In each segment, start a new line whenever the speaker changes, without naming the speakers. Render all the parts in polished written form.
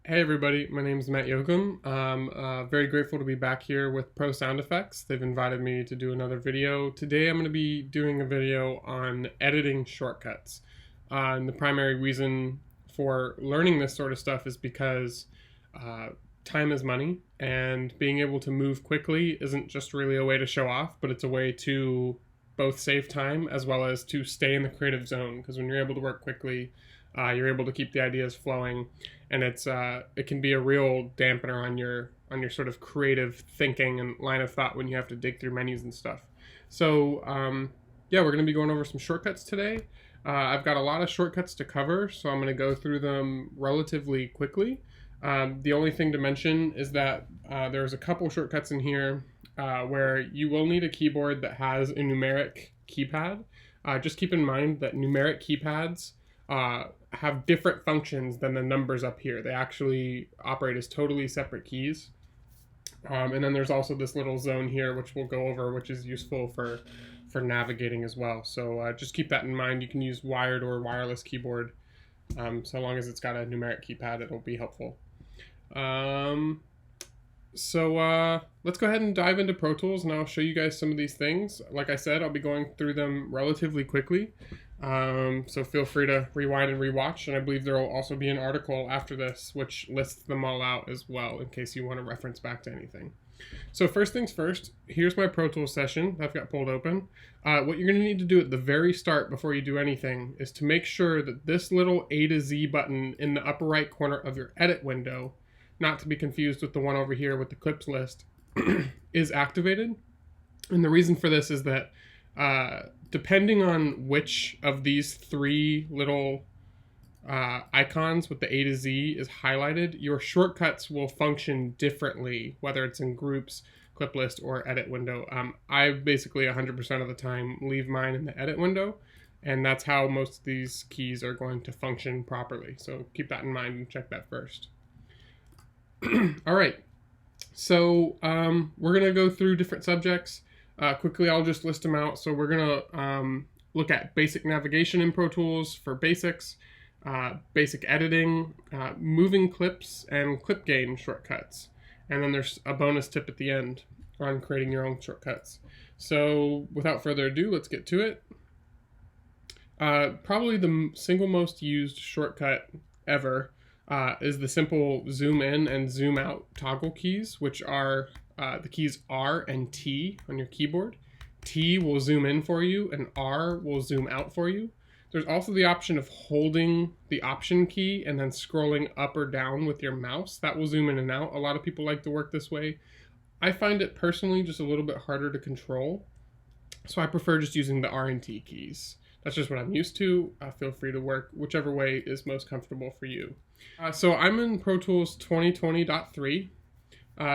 Hey everybody, my name is Matt Yocum. I'm very grateful to be back here with Pro Sound Effects. They've invited me to do another video. Today I'm going to be doing a video on editing shortcuts. And the primary reason for learning this sort of stuff is because uh, time is money, and being able to move quickly isn't just really a way to show off, but it's a way to both save time as well as to stay in the creative zone, because when you're able to work quickly, you're able to keep the ideas flowing, and it can be a real dampener on your sort of creative thinking and line of thought when you have to dig through menus and stuff. So yeah, we're going to be going over some shortcuts today. I've got a lot of shortcuts to cover, so I'm going to go through them relatively quickly. The only thing to mention is that there's a couple shortcuts in here where you will need a keyboard that has a numeric keypad. Just keep in mind that numeric keypads have different functions than the numbers up here. They actually operate as totally separate keys. And then there's also this little zone here, which we'll go over, which is useful for navigating as well. So just keep that in mind. You can use wired or wireless keyboard. So long as it's got a numeric keypad, it'll be helpful. Let's go ahead and dive into Pro Tools, and I'll show you guys some of these things. Like I said, I'll be going through them relatively quickly. So feel free to rewind and rewatch, and I believe there will also be an article after this which lists them all out as well in case you want to reference back to anything. So first things first, here's my Pro Tools session I've got pulled open. What you're going to need to do at the very start before you do anything is to make sure that this little A to Z button in the upper right corner of your edit window, not to be confused with the one over here with the clips list, is activated. And the reason for this is that depending on which of these three little icons with the A to Z is highlighted, your shortcuts will function differently, whether it's in groups, clip list, or edit window. I basically 100% of the time leave mine in the edit window, and that's how most of these keys are going to function properly. So keep that in mind and check that first. All right, so we're going to go through different subjects. Quickly, I'll just list them out. So we're going to look at basic navigation in Pro Tools for basics, basic editing, moving clips, and clip gain shortcuts. And then there's a bonus tip at the end on creating your own shortcuts. So without further ado, let's get to it. Probably the single most used shortcut ever is the simple zoom in and zoom out toggle keys, which are the keys R and T on your keyboard. T will zoom in for you, and R will zoom out for you. There's also the option of holding the Option key and then scrolling up or down with your mouse. That will zoom in and out. A lot of people like to work this way. I find it personally just a little bit harder to control, so I prefer just using the R and T keys. That's just what I'm used to. Feel free to work whichever way is most comfortable for you. So I'm in Pro Tools 2020.3.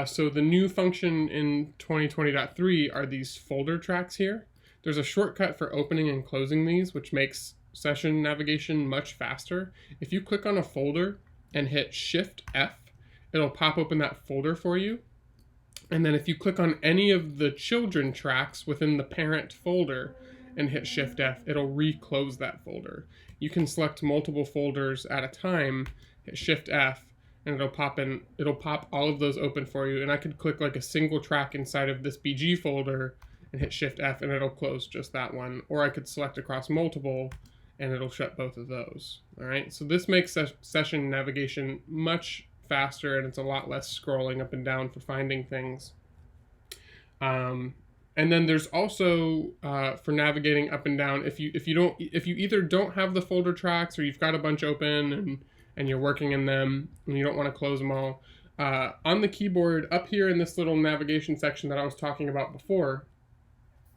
So the new function in 2020.3 are these folder tracks here. There's a shortcut for opening and closing these, which makes session navigation much faster. If you click on a folder and hit Shift F, it'll pop open that folder for you. And then if you click on any of the children tracks within the parent folder and hit Shift F, it'll reclose that folder. You can select multiple folders at a time, hit Shift F, and it'll pop all of those open for you. And I could click like a single track inside of this BG folder and hit Shift F, and it'll close just that one. Or I could select across multiple and it'll shut both of those. All right, so this makes session navigation much faster, and it's a lot less scrolling up and down for finding things. And then there's also for navigating up and down, if you either don't have the folder tracks, or you've got a bunch open and you're working in them and you don't want to close them all, on the keyboard up here in this little navigation section that I was talking about before,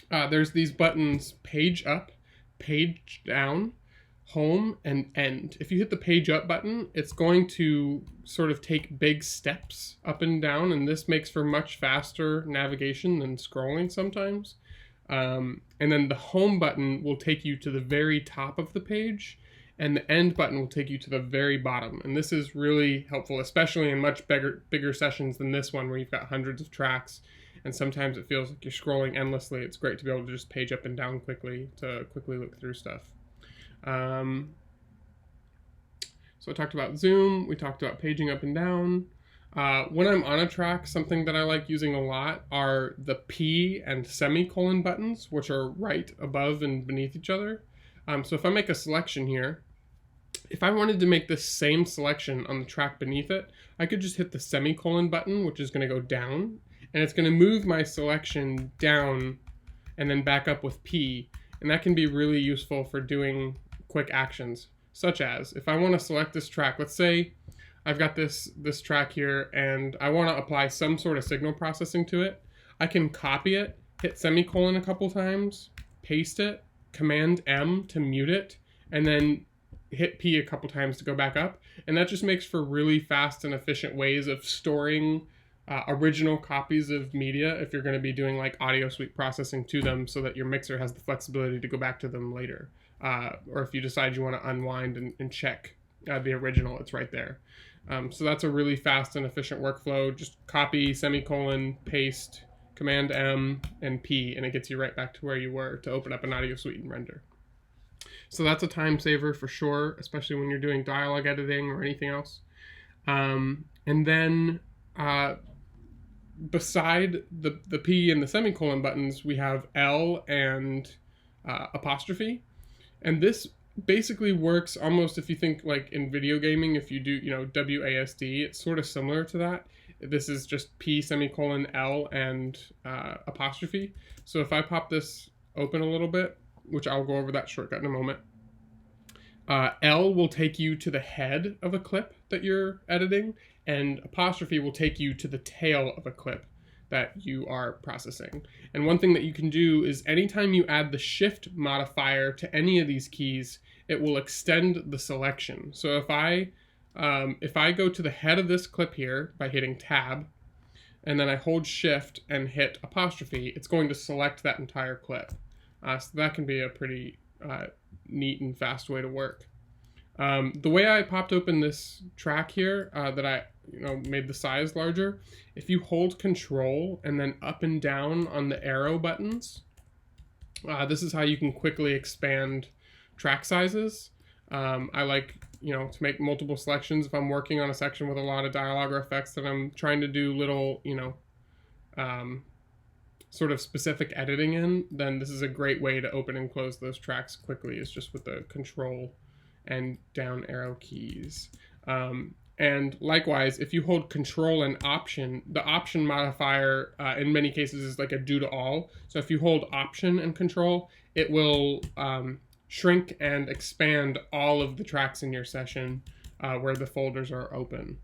there's these buttons: page up, page down, home, and end. If you hit the page up button, it's going to sort of take big steps up and down, and this makes for much faster navigation than scrolling sometimes. And then the home button will take you to the very top of the page, and the end button will take you to the very bottom. And this is really helpful, especially in much bigger sessions than this one, where you've got hundreds of tracks and sometimes it feels like you're scrolling endlessly. It's great to be able to just page up and down quickly to quickly look through stuff. So I talked about zoom, we talked about paging up and down. When I'm on a track, something that I like using a lot are the P and semicolon buttons, which are right above and beneath each other. So if I make a selection here, if I wanted to make this same selection on the track beneath it, I could just hit the semicolon button, which is going to go down, and it's going to move my selection down and then back up with P. And that can be really useful for doing quick actions, such as if I want to select this track, let's say I've got this track here and I want to apply some sort of signal processing to it. I can copy it, hit semicolon a couple times, paste it, Command M to mute it, and then hit P a couple times to go back up. And that just makes for really fast and efficient ways of storing original copies of media if you're going to be doing like audio sweep processing to them, so that your mixer has the flexibility to go back to them later. Or if you decide you want to unwind and check the original, it's right there. So that's a really fast and efficient workflow. Just copy, semicolon, paste, Command M, and P, and it gets you right back to where you were to open up an audio suite and render. So that's a time saver for sure, especially when you're doing dialogue editing or anything else. And then beside the P and the semicolon buttons, we have L and apostrophe. And this basically works almost, if you think like in video gaming, if you do, WASD, it's sort of similar to that. This is just P semicolon L and apostrophe. So if I pop this open a little bit, which I'll go over that shortcut in a moment, L will take you to the head of a clip that you're editing, and apostrophe will take you to the tail of a clip that you are processing. And one thing that you can do is anytime you add the shift modifier to any of these keys, it will extend the selection. So if I go to the head of this clip here by hitting tab, and then I hold shift and hit apostrophe, it's going to select that entire clip. So that can be a pretty neat and fast way to work. The way I popped open this track here, that I made the size larger, if you hold Control and then up and down on the arrow buttons, this is how you can quickly expand track sizes. I like to make multiple selections if I'm working on a section with a lot of dialogue or effects that I'm trying to do little sort of specific editing in, then this is a great way to open and close those tracks quickly, is just with the Control and down arrow keys. And likewise, if you hold Control and Option, the Option modifier in many cases is like a do to all. So if you hold Option and Control, it will shrink and expand all of the tracks in your session where the folders are open.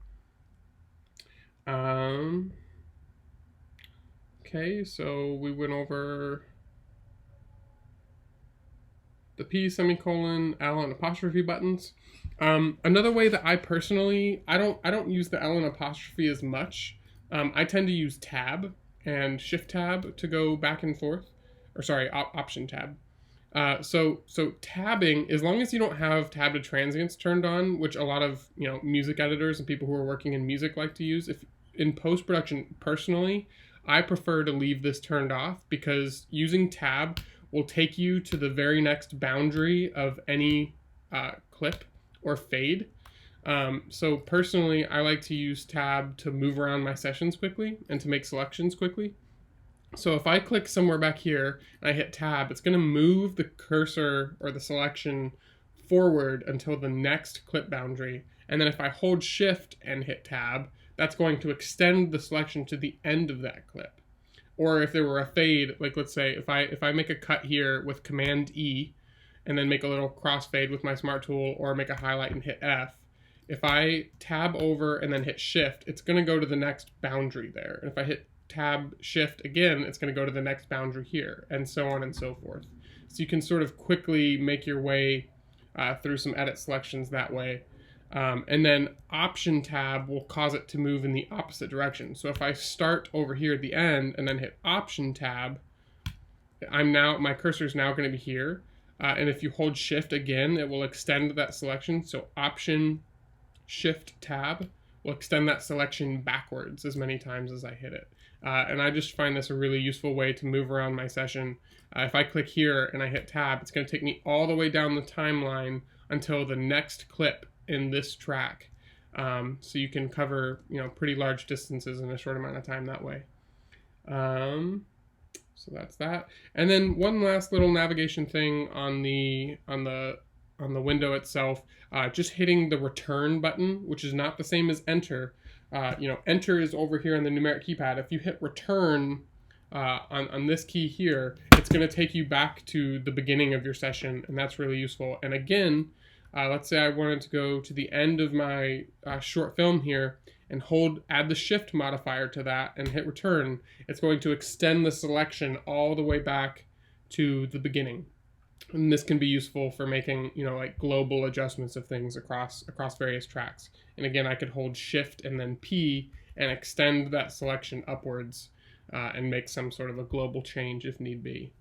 Okay, so we went over the P, semicolon, L, and apostrophe buttons. Another way that I personally, I don't use the L and apostrophe as much. I tend to use tab and shift tab to go back and forth, or sorry, option tab. So tabbing, as long as you don't have tab to transients turned on, which a lot of music editors and people who are working in music like to use. If in post-production, personally, I prefer to leave this turned off, because using tab will take you to the very next boundary of any clip or fade. So personally, I like to use tab to move around my sessions quickly and to make selections quickly. So if I click somewhere back here and I hit tab, it's going to move the cursor or the selection forward until the next clip boundary. And then if I hold shift and hit tab, that's going to extend the selection to the end of that clip. Or if there were a fade, like let's say if I make a cut here with Command E and then make a little crossfade with my Smart Tool, or make a highlight and hit F, if I tab over and then hit shift, it's going to go to the next boundary there. And if I hit tab shift again, it's going to go to the next boundary here, and so on and so forth. So you can sort of quickly make your way through some edit selections that way. And then option tab will cause it to move in the opposite direction. So if I start over here at the end and then hit option tab, my cursor is now going to be here. And if you hold shift again, it will extend that selection. So option shift tab will extend that selection backwards as many times as I hit it. And I just find this a really useful way to move around my session. If I click here and I hit tab, it's going to take me all the way down the timeline until the next clip in this track. So you can cover, pretty large distances in a short amount of time that way. So that's that. And then one last little navigation thing on the window itself, just hitting the return button, which is not the same as enter. Enter is over here on the numeric keypad. If you hit return on this key here, it's going to take you back to the beginning of your session, and that's really useful. And again, let's say I wanted to go to the end of my short film here and add the shift modifier to that and hit return. It's going to extend the selection all the way back to the beginning. And this can be useful for making, like global adjustments of things across various tracks. And again, I could hold shift and then P and extend that selection upwards and make some sort of a global change if need be.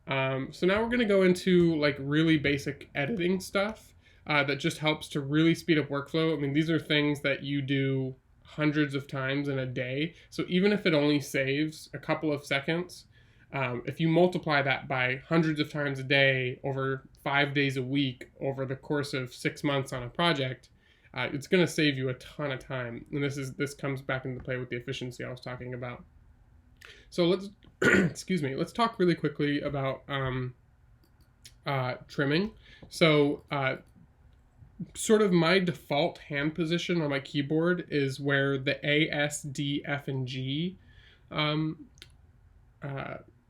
So now we're going to go into like really basic editing stuff that just helps to really speed up workflow. I mean, these are things that you do hundreds of times in a day. So even if it only saves a couple of seconds, if you multiply that by hundreds of times a day over 5 days a week over the course of 6 months on a project, it's going to save you a ton of time. And this comes back into play with the efficiency I was talking about. So let's let's talk really quickly about trimming. So sort of my default hand position on my keyboard is where the A, S, D, F, and G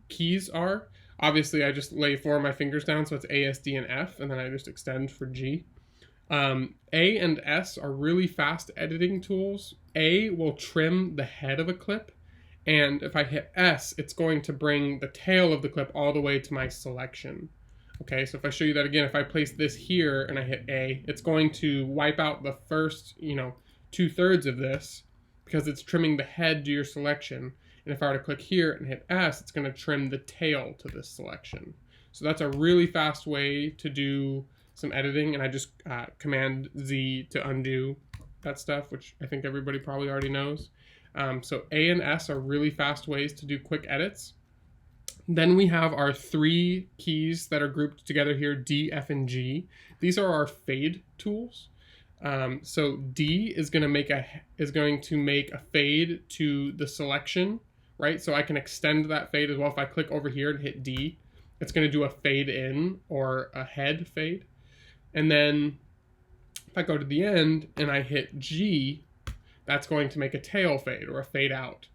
keys are. Obviously, I just lay 4 of my fingers down, so it's A, S, D, and F, and then I just extend for G. A and S are really fast editing tools. A will trim the head of a clip, and if I hit S, it's going to bring the tail of the clip all the way to my selection. Okay, so if I show you that again, if I place this here and I hit A, it's going to wipe out the first, 2/3 of this because it's trimming the head to your selection. And if I were to click here and hit S, it's going to trim the tail to this selection. So that's a really fast way to do some editing, and I just Command Z to undo that stuff, which I think everybody probably already knows. So A and S are really fast ways to do quick edits. Then we have our 3 keys that are grouped together here, D, F, and G. These are our fade tools. So D is going to make a fade to the selection, right? So I can extend that fade as well. If I click over here and hit D, it's going to do a fade in or a head fade. And then if I go to the end and I hit G, that's going to make a tail fade or a fade out.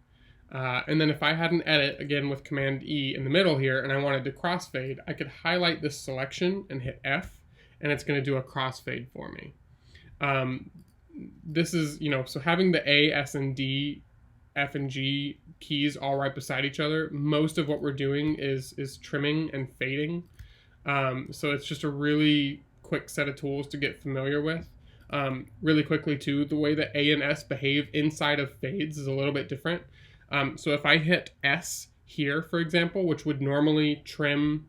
And then if I had an edit, again with Command E in the middle here, and I wanted to crossfade, I could highlight this selection and hit F, and it's going to do a crossfade for me. This is, so having the A, S, and D, F, and G keys all right beside each other, most of what we're doing is trimming and fading. So it's just a really quick set of tools to get familiar with. Really quickly too, the way that A and S behave inside of fades is a little bit different. So if I hit S here, for example, which would normally trim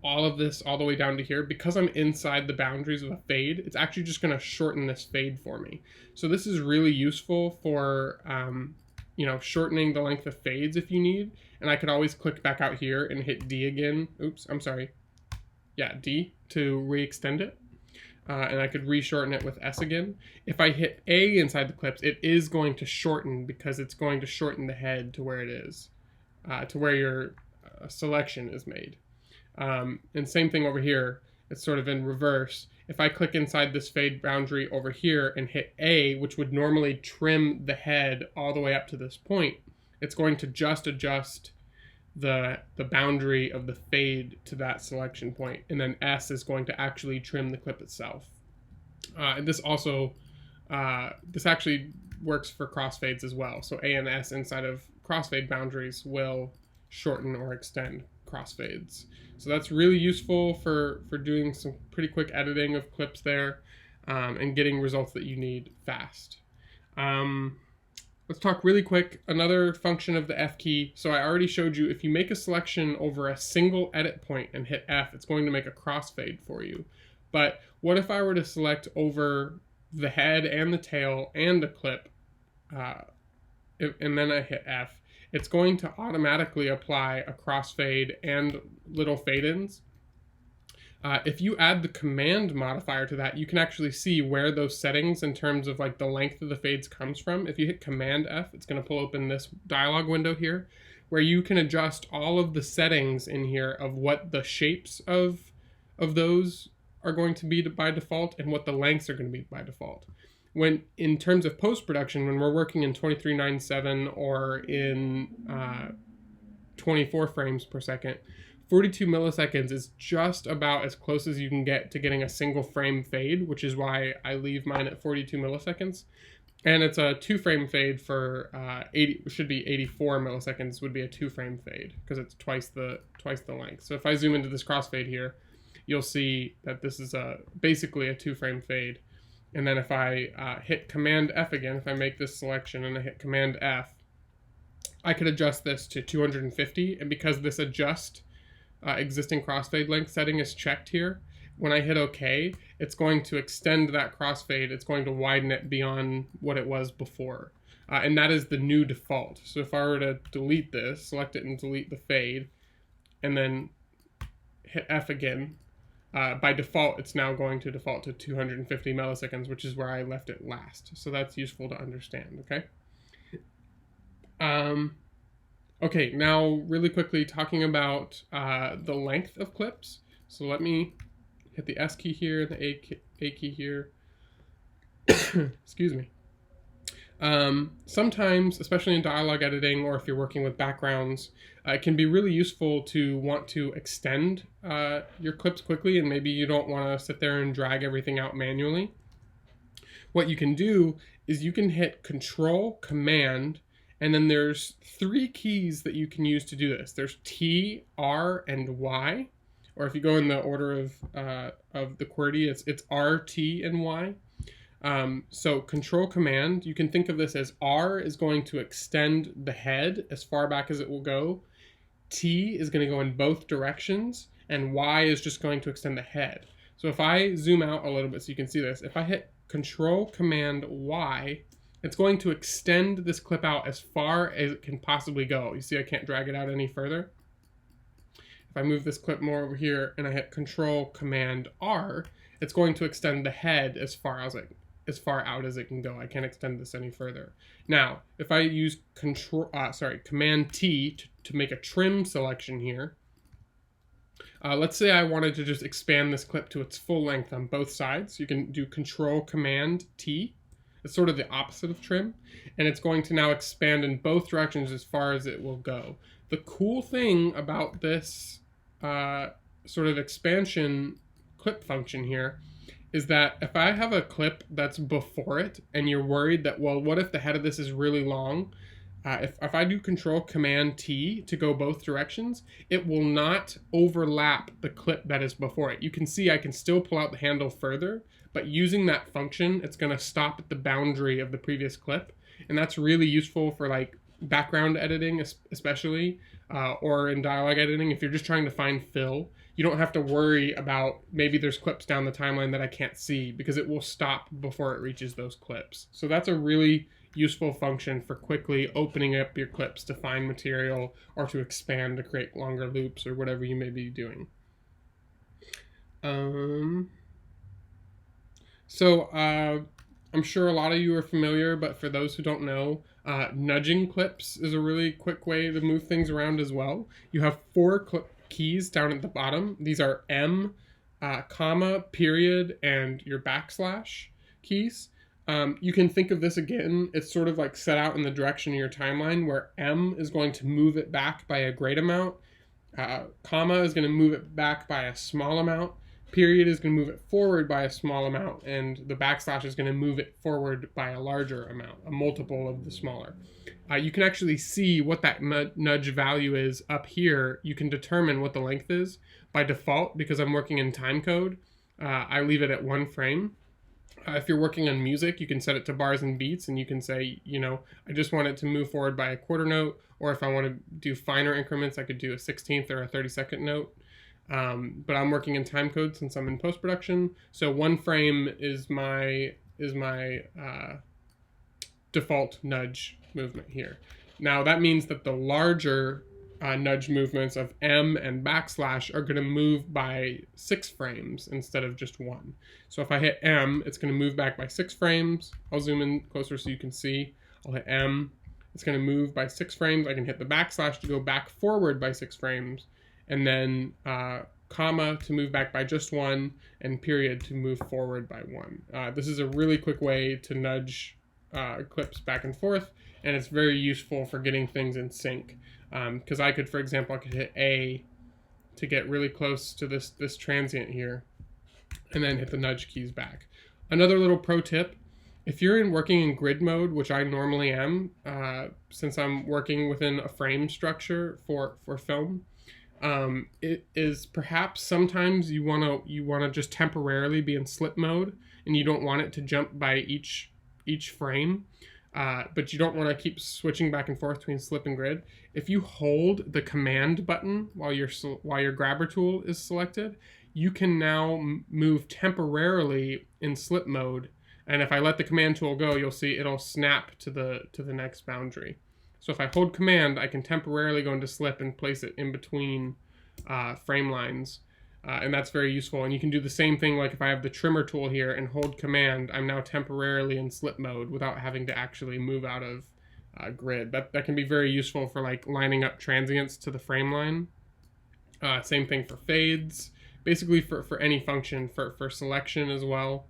all of this all the way down to here, because I'm inside the boundaries of a fade, it's actually just going to shorten this fade for me. So this is really useful for, shortening the length of fades if you need. And I could always click back out here and hit D again. Oops, I'm sorry. Yeah, D to re-extend it. And I could re-shorten it with S again. If I hit A inside the clips, it is going to shorten because it's going to shorten the head to where it is, to where your selection is made. And same thing over here, it's sort of in reverse. If I click inside this fade boundary over here and hit A, which would normally trim the head all the way up to this point, it's going to just adjust the boundary of the fade to that selection point, and then S is going to actually trim the clip itself. And this actually works for crossfades as well. So A and S inside of crossfade boundaries will shorten or extend crossfades. So that's really useful for doing some pretty quick editing of clips there, and getting results that you need fast. Let's talk really quick, another function of the F key. So I already showed you, if you make a selection over a single edit point and hit F, it's going to make a crossfade for you. But what if I were to select over the head and the tail and the clip, and then I hit F? It's going to automatically apply a crossfade and little fade-ins. If you add the command modifier to that, you can actually see where those settings in terms of like the length of the fades comes from. If you hit Command F, it's going to pull open this dialog window here, where you can adjust all of the settings in here of what the shapes of those are going to be by default and what the lengths are going to be by default. When in terms of post-production, when we're working in 2397 or in 24 frames per second, 42 milliseconds is just about as close as you can get to getting a single frame fade, which is why I leave mine at 42 milliseconds. And it's a 2-frame fade for 84 milliseconds would be a 2-frame fade because it's twice the length. So if I zoom into this crossfade here, you'll see that this is basically a 2-frame fade. And then if I hit Command F again, if I make this selection and I hit Command F, I could adjust this to 250. And because this adjust existing crossfade length setting is checked here, when I hit OK, it's going to extend that crossfade. It's going to widen it beyond what it was before. And that is the new default. So if I were to delete this, select it and delete the fade, and then hit F again, by default, it's now going to default to 250 milliseconds, which is where I left it last. So that's useful to understand, okay? Okay, now really quickly talking about the length of clips. So let me hit the S key here, the A key here. Excuse me. Sometimes, especially in dialogue editing or if you're working with backgrounds, it can be really useful to want to extend your clips quickly, and maybe you don't want to sit there and drag everything out manually. What you can do is you can hit Control, Command, and then there's 3 keys that you can use to do this. There's T, R, and Y, or if you go in the order of the QWERTY, it's R, T, and Y. So Control Command, you can think of this as R is going to extend the head as far back as it will go. T is going to go in both directions, and Y is just going to extend the head. So if I zoom out a little bit so you can see this, if I hit Control Command Y, it's going to extend this clip out as far as it can possibly go. You see I can't drag it out any further. If I move this clip more over here and I hit Control Command R, it's going to extend the head as far out as it can go. I can't extend this any further. Now, if I use Command T to make a trim selection here, let's say I wanted to just expand this clip to its full length on both sides. You can do Control Command T. It's sort of the opposite of trim, and it's going to now expand in both directions as far as it will go. The cool thing about this sort of expansion clip function here is that if I have a clip that's before it and you're worried that, well, what if the head of this is really long? If I do Control Command T to go both directions, it will not overlap the clip that is before it. You can see I can still pull out the handle further, but using that function, it's going to stop at the boundary of the previous clip. And that's really useful for like background editing, especially, or in dialogue editing. If you're just trying to find fill, you don't have to worry about maybe there's clips down the timeline that I can't see because it will stop before it reaches those clips. So that's a really useful function for quickly opening up your clips to find material or to expand to create longer loops or whatever you may be doing. So I'm sure a lot of you are familiar, but for those who don't know, nudging clips is a really quick way to move things around as well. You have 4 keys down at the bottom. These are M, comma, period, and your backslash keys. You can think of this again, it's sort of like set out in the direction of your timeline where M is going to move it back by a great amount, comma is going to move it back by a small amount, period is going to move it forward by a small amount, and the backslash is going to move it forward by a larger amount, a multiple of the smaller. You can actually see what that nudge value is up here. You can determine what the length is. By default, because I'm working in timecode, I leave it at 1 frame. If you're working on music, you can set it to bars and beats, and you can say, you know, I just want it to move forward by a quarter note, or if I want to do finer increments, I could do a 16th or a 32nd note. But I'm working in timecode since I'm in post-production, so 1 frame is my default nudge movement here. Now that means that the larger nudge movements of M and backslash are going to move by 6 frames instead of just 1. So if I hit M, it's going to move back by 6 frames. I'll zoom in closer so you can see. I'll hit M. It's going to move by 6 frames. I can hit the backslash to go back forward by 6 frames. And then comma to move back by just 1, and period to move forward by 1. This is a really quick way to nudge clips back and forth, and it's very useful for getting things in sync. Because I could, for example, I could hit A to get really close to this transient here, and then hit the nudge keys back. Another little pro tip: if you're working in grid mode, which I normally am, since I'm working within a frame structure for film, it is perhaps sometimes you wanna just temporarily be in slip mode, and you don't want it to jump by each frame. But you don't want to keep switching back and forth between slip and grid. If you hold the command button while your grabber tool is selected, you can now move temporarily in slip mode. And if I let the command tool go, you'll see it'll snap to the next boundary. So if I hold command, I can temporarily go into slip and place it in between frame lines. And that's very useful. And you can do the same thing, like if I have the trimmer tool here and hold command, I'm now temporarily in slip mode without having to actually move out of grid. That can be very useful for like lining up transients to the frame line. Same thing for fades, basically for any function, for selection as well.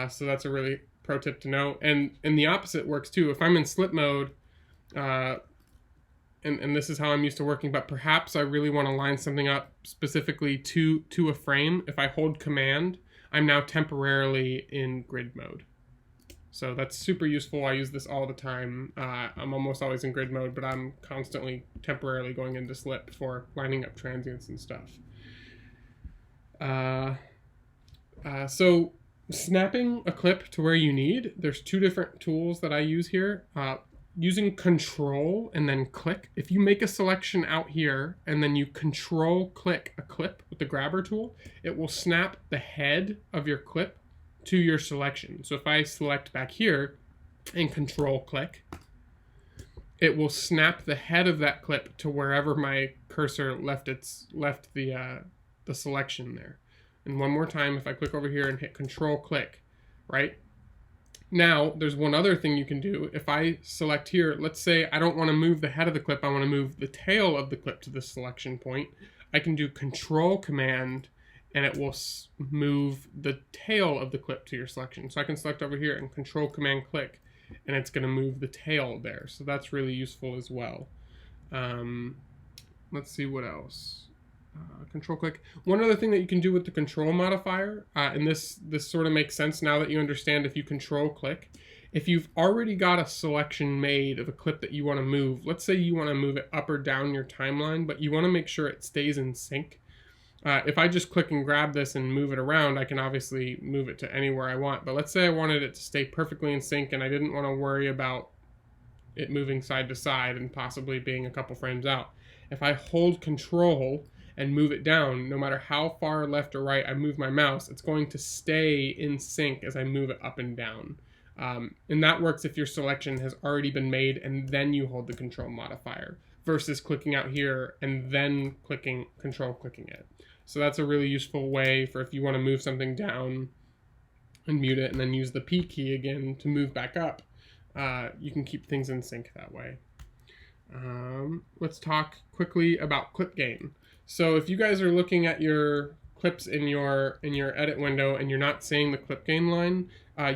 So that's a really pro tip to know. And the opposite works too. If I'm in slip mode, and this is how I'm used to working, but perhaps I really want to line something up specifically to a frame. If I hold command, I'm now temporarily in grid mode. So that's super useful. I use this all the time. I'm almost always in grid mode, but I'm constantly temporarily going into slip for lining up transients and stuff. So snapping a clip to where you need, there's 2 different tools that I use here. Using control and then click. If you make a selection out here and then you control click a clip with the grabber tool, it will snap the head of your clip to your selection. So if I select back here and control click, it will snap the head of that clip to wherever my cursor left the selection there. And one more time, if I click over here and hit control click, right? Now, there's one other thing you can do. If I select here, let's say I don't want to move the head of the clip, I want to move the tail of the clip to the selection point. I can do control command, and it will move the tail of the clip to your selection. So I can select over here and control command click, and it's going to move the tail there. So that's really useful as well. Let's see what else. Control click. One other thing that you can do with the control modifier, and this sort of makes sense now that you understand if you control click. If you've already got a selection made of a clip that you want to move, let's say you want to move it up or down your timeline, but you want to make sure it stays in sync. If I just click and grab this and move it around, I can obviously move it to anywhere I want. But let's say I wanted it to stay perfectly in sync and I didn't want to worry about it moving side to side and possibly being a couple frames out. If I hold control and move it down, no matter how far left or right I move my mouse, it's going to stay in sync as I move it up and down. And that works if your selection has already been made and then you hold the control modifier versus clicking out here and then control clicking it. So that's a really useful way for if you want to move something down and mute it and then use the P key again to move back up. You can keep things in sync that way. Let's talk quickly about clip gain. So if you guys are looking at your clips in your edit window and you're not seeing the clip gain line,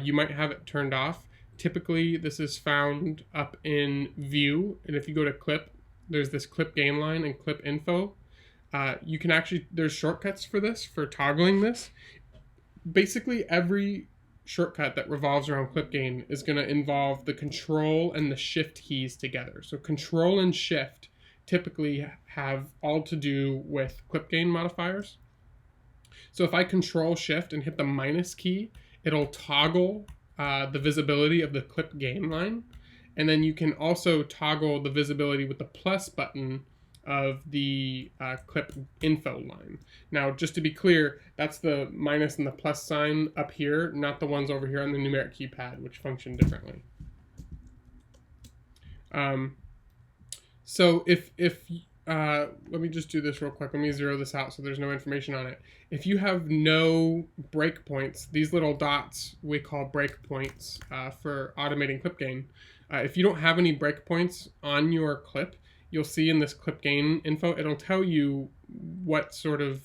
you might have it turned off. Typically this is found up in view, and if you go to clip, there's this clip gain line and clip info. You can actually, there's shortcuts for this, for toggling this. Basically every shortcut that revolves around clip gain is going to involve the control and the shift keys together. So control and shift typically have all to do with clip gain modifiers. So if I control shift and hit the minus key, it'll toggle the visibility of the clip gain line. And then you can also toggle the visibility with the plus button of the clip info line. Now, just to be clear, that's the minus and the plus sign up here, not the ones over here on the numeric keypad, which function differently. So if let me just do this real quick. Let me zero this out so there's no information on it. If you have no breakpoints, these little dots we call breakpoints for automating clip gain. If you don't have any breakpoints on your clip, you'll see in this clip gain info, it'll tell you what sort of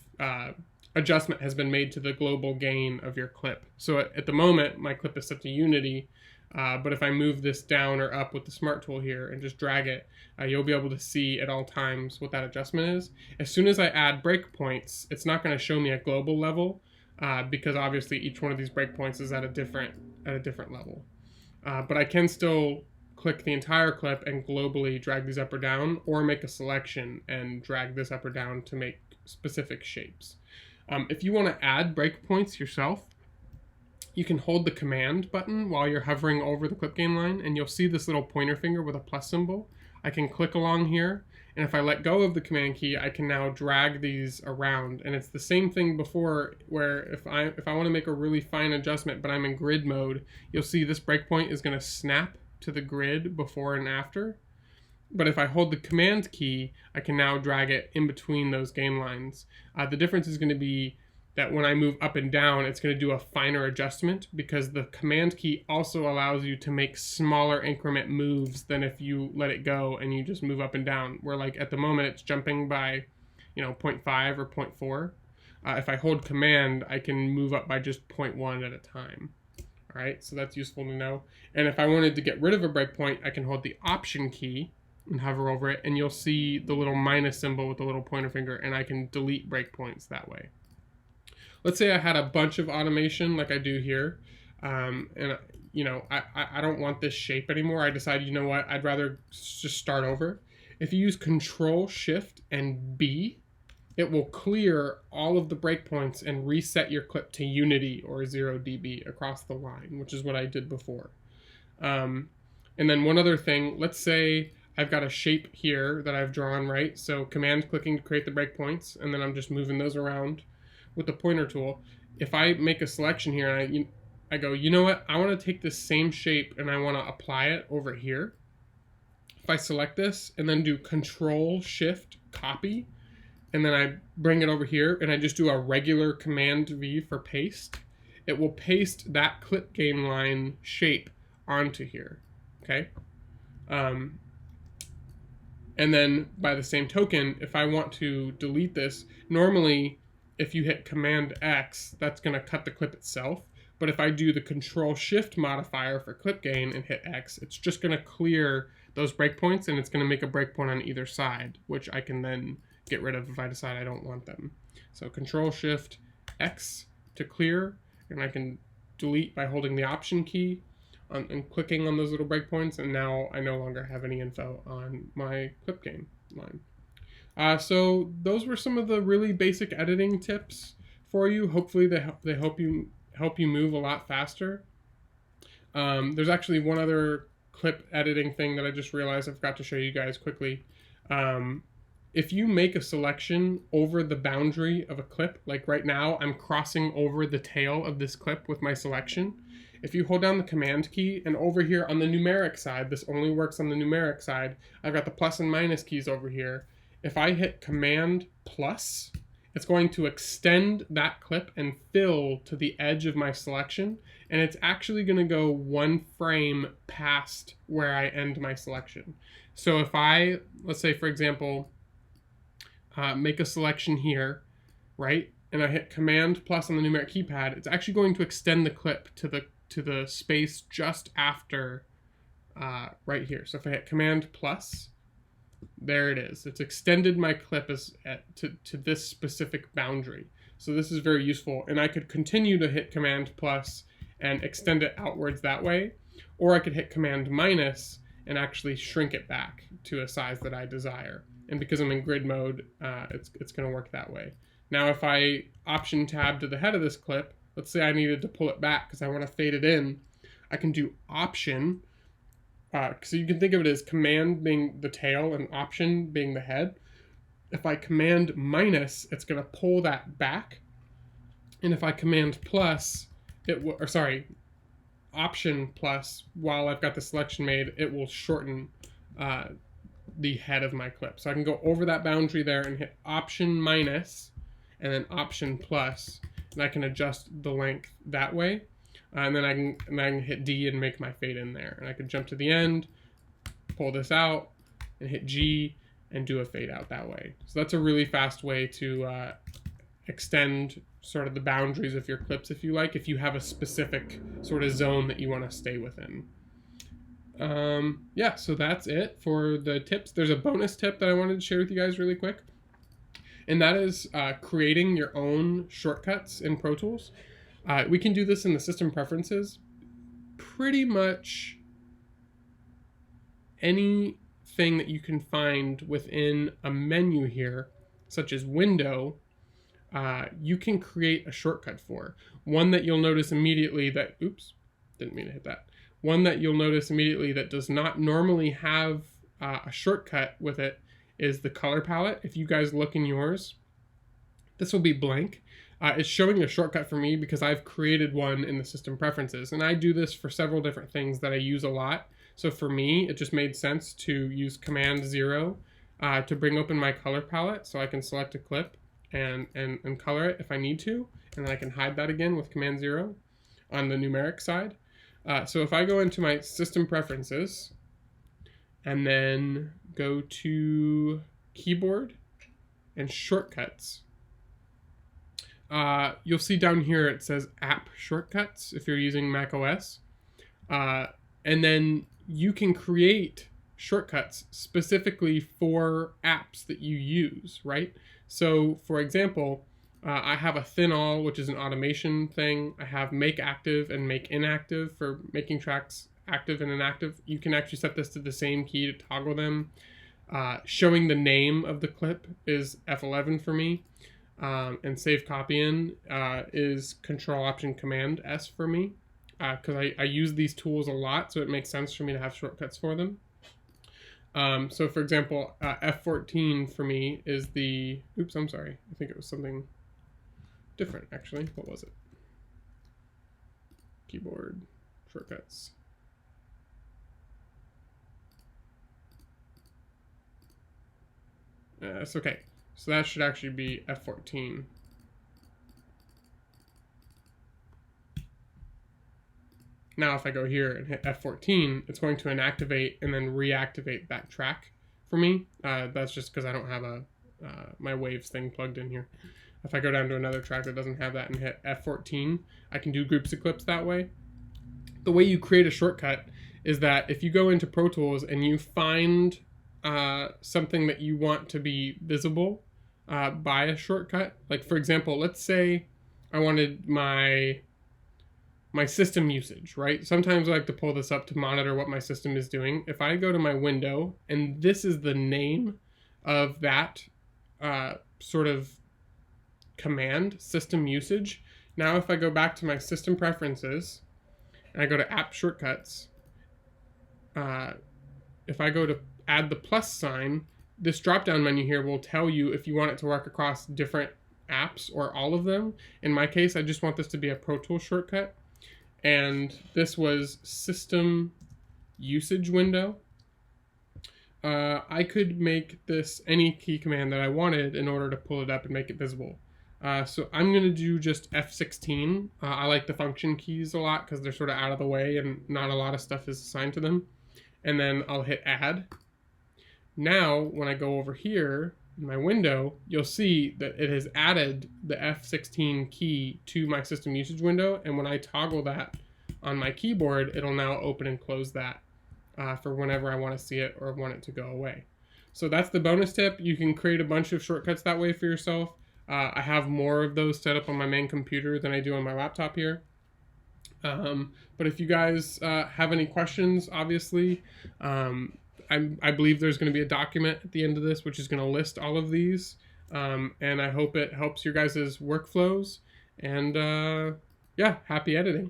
adjustment has been made to the global gain of your clip. So at the moment, my clip is set to unity, but if I move this down or up with the smart tool here and just drag it, you'll be able to see at all times what that adjustment is. As soon as I add breakpoints, it's not going to show me a global level because obviously each one of these breakpoints is at a different level. But I can still click the entire clip and globally drag these up or down, or make a selection and drag this up or down to make specific shapes. If you want to add breakpoints yourself, you can hold the command button while you're hovering over the clip gain line, and you'll see this little pointer finger with a plus symbol. I can click along here, and if I let go of the command key, I can now drag these around. And it's the same thing before, where if I want to make a really fine adjustment, but I'm in grid mode, you'll see this breakpoint is going to snap to the grid before and after. But if I hold the command key, I can now drag it in between those gain lines. The difference is going to be that when I move up and down, it's going to do a finer adjustment, because the command key also allows you to make smaller increment moves than if you let it go and you just move up and down, where like at the moment it's jumping by 0.5 or 0.4. If I hold command, I can move up by just 0.1 at a time. All right, so that's useful to know. And if I wanted to get rid of a breakpoint, I can hold the option key and hover over it, and you'll see the little minus symbol with the little pointer finger, and I can delete breakpoints that way. Let's say I had a bunch of automation like I do here, and I don't want this shape anymore. I decided, you know what, I'd rather just start over. If you use Control Shift and B, it will clear all of the breakpoints and reset your clip to unity or 0 dB across the line, which is what I did before. And then one other thing, let's say I've got a shape here that I've drawn, right? So command clicking to create the breakpoints, and then I'm just moving those around with the pointer tool. If I make a selection here and I go, you know what, I want to take this same shape and I want to apply it over here. If I select this and then do Control Shift Copy, and then I bring it over here and I just do a regular Command V for paste, it will paste that clip gain line shape onto here, okay? And then by the same token, if I want to delete this, normally if you hit Command X, that's going to cut the clip itself. But if I do the Control Shift modifier for clip gain and hit X, it's just going to clear those breakpoints, and it's going to make a breakpoint on either side, which I can then get rid of if I decide I don't want them. So Control Shift X to clear, and I can delete by holding the Option key and clicking on those little breakpoints, and now I no longer have any info on my clip gain line. So those were some of the really basic editing tips for you. Hopefully they help you move a lot faster. There's actually one other clip editing thing that I just realized I forgot to show you guys quickly. If you make a selection over the boundary of a clip, like right now I'm crossing over the tail of this clip with my selection. If you hold down the command key, and over here on the numeric side, this only works on the numeric side, I've got the plus and minus keys over here. If I hit Command plus, it's going to extend that clip and fill to the edge of my selection, and it's actually going to go one frame past where I end my selection. So if I, let's say for example, make a selection here, right, and I hit Command plus on the numeric keypad, it's actually going to extend the clip to the space just after right here. So if I hit Command plus, there it is. It's extended my clip to this specific boundary. So this is very useful, and I could continue to hit Command plus and extend it outwards that way, or I could hit Command minus and actually shrink it back to a size that I desire. And because I'm in grid mode, it's going to work that way. Now if I Option tab to the head of this clip, let's say I needed to pull it back because I want to fade it in, I can do Option. So you can think of it as Command being the tail and Option being the head. If I Command minus, it's going to pull that back. And if I Command plus, Option plus, while I've got the selection made, it will shorten the head of my clip. So I can go over that boundary there and hit Option minus and then Option plus, and I can adjust the length that way. And then I can hit D and make my fade in there. And I can jump to the end, pull this out, and hit G and do a fade out that way. So that's a really fast way to extend sort of the boundaries of your clips, if you like, if you have a specific sort of zone that you want to stay within. Yeah, so that's it for the tips. There's a bonus tip that I wanted to share with you guys really quick, and that is creating your own shortcuts in Pro Tools. We can do this in the system preferences. Pretty much anything that you can find within a menu here, such as window, you can create a shortcut for. One that you'll notice immediately that, oops, didn't mean to hit that. One that you'll notice immediately that does not normally have a shortcut with it is the color palette. If you guys look in yours, this will be blank. It's showing a shortcut for me because I've created one in the system preferences, and I do this for several different things that I use a lot. So for me, it just made sense to use Command 0 to bring open my color palette so I can select a clip and color it if I need to, and then I can hide that again with Command 0 on the numeric side. So if I go into my system preferences and then go to keyboard and shortcuts, you'll see down here it says app shortcuts if you're using Mac OS. And then you can create shortcuts specifically for apps that you use, right? So for example, I have a thin all, which is an automation thing. I have make active and make inactive for making tracks active and inactive. You can actually set this to the same key to toggle them. Showing the name of the clip is F11 for me. And save copy in is Control Option Command S for me, because I use these tools a lot, so it makes sense for me to have shortcuts for them. So for example, F14 for me is the, oops, I'm sorry. I think it was something different actually. What was it? Keyboard shortcuts. It's okay. So that should actually be F14. Now if I go here and hit F14, it's going to inactivate and then reactivate that track for me. That's just because I don't have my waves thing plugged in here. If I go down to another track that doesn't have that and hit F14, I can do groups of clips that way. The way you create a shortcut is that if you go into Pro Tools and you find something that you want to be visible by a shortcut, like for example, let's say I wanted my system usage, right? Sometimes I like to pull this up to monitor what my system is doing. If I go to my window and this is the name of that sort of command, system usage. Now if I go back to my system preferences and I go to app shortcuts, if I go to add the plus sign, this drop down menu here will tell you if you want it to work across different apps or all of them. In my case, I just want this to be a Pro Tools shortcut. And this was system usage window. I could make this any key command that I wanted in order to pull it up and make it visible. So I'm going to do just F16. I like the function keys a lot because they're sort of out of the way and not a lot of stuff is assigned to them. And then I'll hit add. Now, when I go over here in my window, you'll see that it has added the F16 key to my system usage window. And when I toggle that on my keyboard, it'll now open and close that for whenever I want to see it or want it to go away. So that's the bonus tip. You can create a bunch of shortcuts that way for yourself. I have more of those set up on my main computer than I do on my laptop here. But if you guys have any questions, obviously, I believe there's going to be a document at the end of this which is going to list all of these, and I hope it helps your guys' workflows, and yeah, happy editing.